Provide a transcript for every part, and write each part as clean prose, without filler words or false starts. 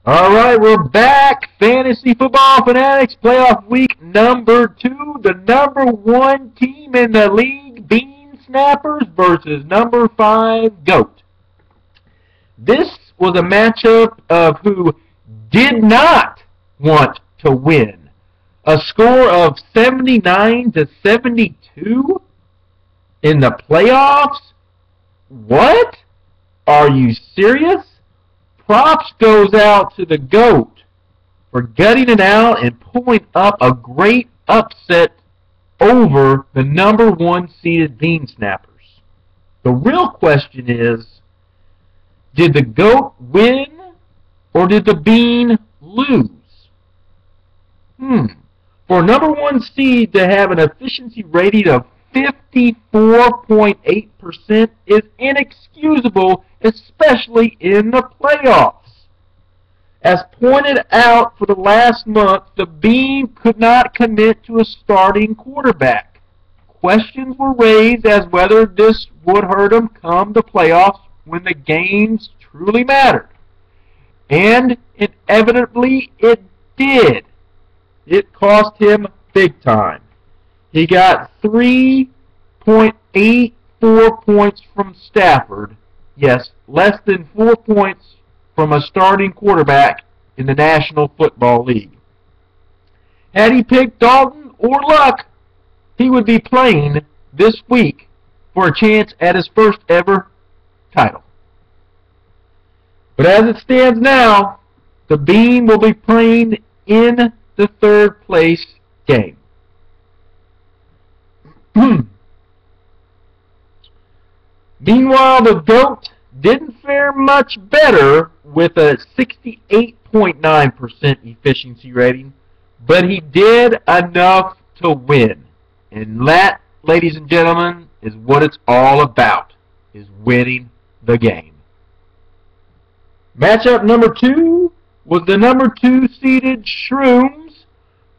All right, we're back. Fantasy Football Fanatics, playoff week number 2. The number 1 team in the league, Bean Snappers, versus number 5, Goat. This was a matchup of who did not want to win. A score of 79-72 in the playoffs? What? Are you serious? Props goes out to the GOAT for gutting it out and pulling up a great upset over the number 1 seeded Bean Snappers. The real question is, did the GOAT win or did the Bean lose? For a number 1 seed to have an efficiency rating of 54.8% is inexcusable, especially in the playoffs. As pointed out for the last month, the Bean could not commit to a starting quarterback. Questions were raised as whether this would hurt him come the playoffs when the games truly mattered. And inevitably it did. It cost him big time. He got 3.84 points from Stafford. Yes, less than 4 points from a starting quarterback in the National Football League. Had he picked Dalton or Luck, he would be playing this week for a chance at his first ever title. But as it stands now, the Bean will be playing in the 3rd place game. Meanwhile, the GOAT didn't fare much better with a 68.9% efficiency rating, but he did enough to win. And that, ladies and gentlemen, is what it's all about, is winning the game. Matchup number 2 was the number 2 seeded Shrooms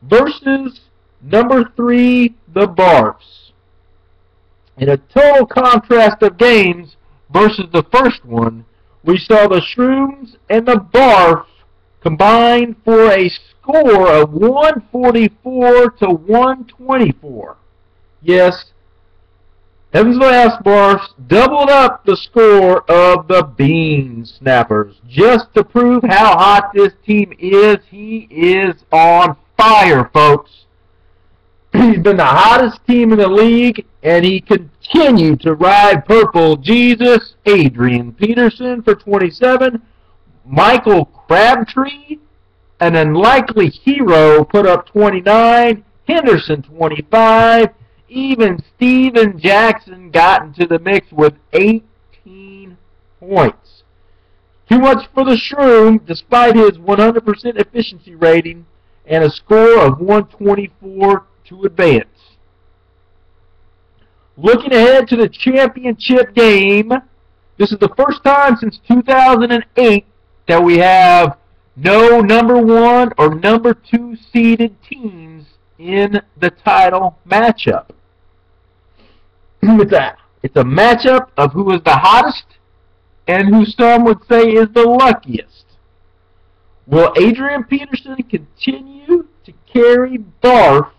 versus number 3, the Barfs. In a total contrast of games versus the first one, we saw the Shrooms and the Barf combine for a score of 144-124. Yes, Evansville Ass Barfs doubled up the score of the Bean Snappers. Just to prove how hot this team is, he is on fire, folks. He's been the hottest team in the league, and he continued to ride purple. Jesus, Adrian Peterson for 27. Michael Crabtree, an unlikely hero, put up 29. Henderson, 25. Even Steven Jackson got into the mix with 18 points. Too much for the Shroom, despite his 100% efficiency rating and a score of 124 to advance. Looking ahead to the championship game, this is the first time since 2008 that we have no number 1 or number 2 seeded teams in the title matchup. It's a matchup of who is the hottest and who some would say is the luckiest. Will Adrian Peterson continue to carry Barf,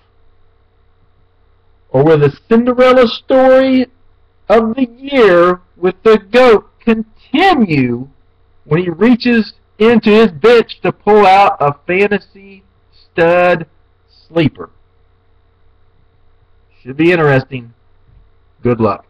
or will the Cinderella story of the year with the GOAT continue when he reaches into his bitch to pull out a fantasy stud sleeper? Should be interesting. Good luck.